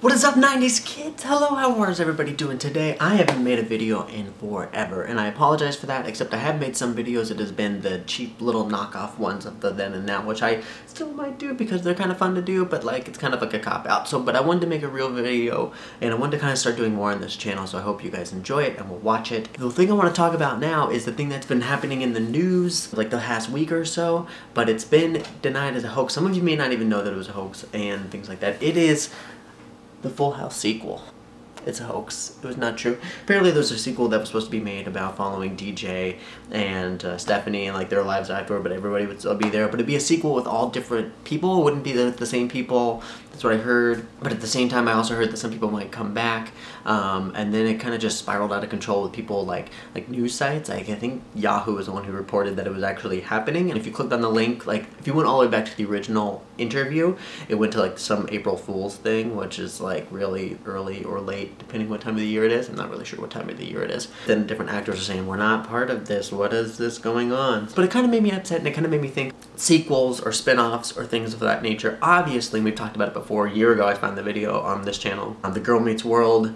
What is up, 90s kids? Hello, how is everybody doing today? I haven't made a video in forever, and I apologize for that, except I have made some videos. It has been the cheap little knockoff ones of the then and now, which I still might do because they're kind of fun to do, but like it's kind of like a cop-out. But I wanted to make a real video, and I wanted to kind of start doing more on this channel, so I hope you guys enjoy it and will watch it. The thing I want to talk about now is the thing that's been happening in the news like the past week or so, but it's been denied as a hoax. Some of you may not even know that it was a hoax and things like that. It is the Full House sequel. It's a hoax. It was not true. Apparently there's a sequel that was supposed to be made about following DJ and Stephanie and like their lives afterward, but everybody would still be there. But it'd be a sequel with all different people. It wouldn't be the same people. That's what I heard. But at the same time, I also heard that some people might come back. And then it kind of just spiraled out of control with people like news sites. Like I think Yahoo was the one who reported that it was actually happening. And if you clicked on the link, like if you went all the way back to the original interview, it went to like some April Fool's thing, which is like really early or late, depending what time of the year it is. I'm not really sure what time of the year it is. Then different actors are saying, we're not part of this. What is this going on? But it kind of made me upset, and it kind of made me think sequels or spin-offs or things of that nature. Obviously, we've talked about it before. A year ago, I found the video on this channel, the Girl Meets World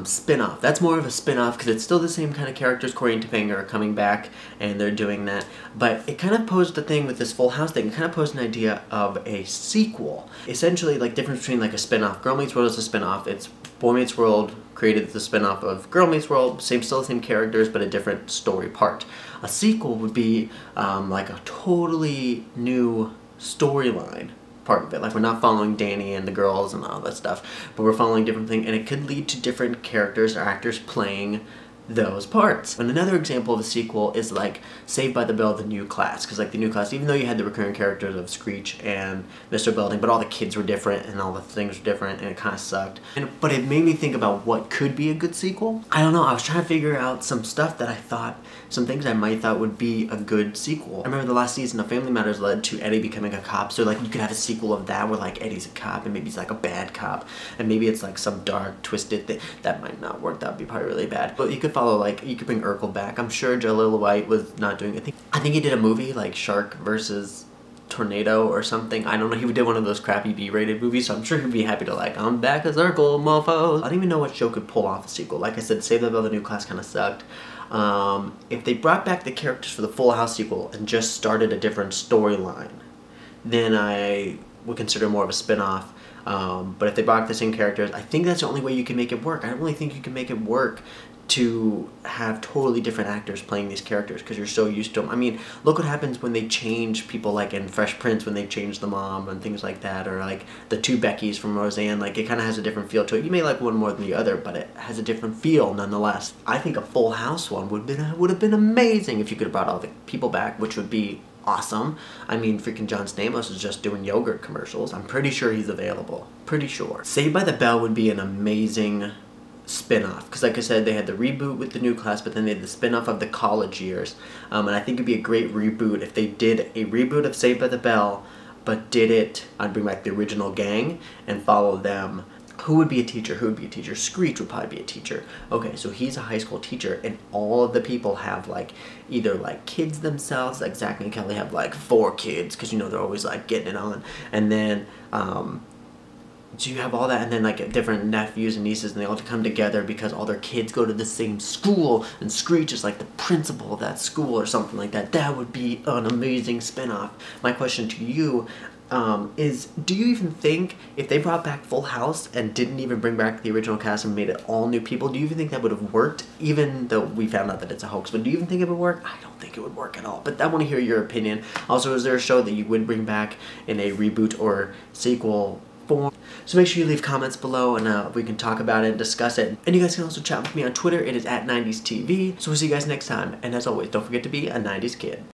spin-off. That's more of a spin-off because it's still the same kind of characters. Corey and Topanga are coming back, and they're doing that. But it kind of posed the thing with this Full House thing. It kind of posed an idea of a sequel. Essentially, like difference between like a spin-off. Girl Meets World is a spin-off. It's Boy Meets World created the spin-off of Girl Meets World, still the same characters, but a different story part. A sequel would be like a totally new storyline part of it. Like we're not following Danny and the girls and all that stuff, but we're following different things, and it could lead to different characters or actors playing those parts. And another example of a sequel is like Saved by the Bell, the new class, because like the new class, even though you had the recurring characters of Screech and Mr. Belding, but all the kids were different and all the things were different, and it kind of sucked. But it made me think about what could be a good sequel. I don't know, I was trying to figure out some stuff that I thought, some things I might thought would be a good sequel. I remember the last season of Family Matters led to Eddie becoming a cop, so like you could have a sequel of that where like Eddie's a cop and maybe he's like a bad cop, and maybe it's like some dark twisted thing. That might not work, that would be probably really bad. But you could follow, like, you could bring Urkel back. I'm sure Jaleel White was not doing it. I think he did a movie like Shark versus Tornado or something. I don't know, he did one of those crappy B-rated movies, so I'm sure he'd be happy to like, I'm back as Urkel, mofos. I don't even know what show could pull off a sequel. Like I said, Save the Bell, the new class kind of sucked. If they brought back the characters for the Full House sequel and just started a different storyline, then I would consider more of a spin-off. But if they brought back the same characters, I think that's the only way you can make it work. I don't really think you can make it work to have totally different actors playing these characters because you're so used to them. I mean, look what happens when they change people, like in Fresh Prince when they change the mom and things like that, or like the two Beckys from Roseanne. Like it kind of has a different feel to it. You may like one more than the other, but it has a different feel nonetheless. I think a Full House one would have been amazing if you could have brought all the people back, which would be awesome. I mean, freaking John Stamos is just doing yogurt commercials. I'm pretty sure he's available. Pretty sure. Saved by the Bell would be an amazing spin-off, because like I said, they had the reboot with the new class, but then they had the spin-off of the college years, and I think it'd be a great reboot if they did a reboot of Saved by the Bell, but did it, I'd bring back the original gang and follow them. Who would be a teacher? Who would be a teacher? Screech would probably be a teacher. Okay, so he's a high school teacher, and all of the people have like either like kids themselves, like Zach and Kelly have like 4 kids, because you know they're always like getting it on, and then so you have all that, and then like different nephews and nieces, and they all come together because all their kids go to the same school, and Screech is like the principal of that school or something like that. That would be an amazing spin-off. My question to you is, do you even think if they brought back Full House and didn't even bring back the original cast and made it all new people, do you even think that would have worked, even though we found out that it's a hoax? But do you even think it would work? I don't think it would work at all, but I want to hear your opinion. Also, is there a show that you would bring back in a reboot or sequel form? So make sure you leave comments below, and we can talk about it and discuss it. And you guys can also chat with me on Twitter. It is @90stv. So we'll see you guys next time. And as always, don't forget to be a 90s kid.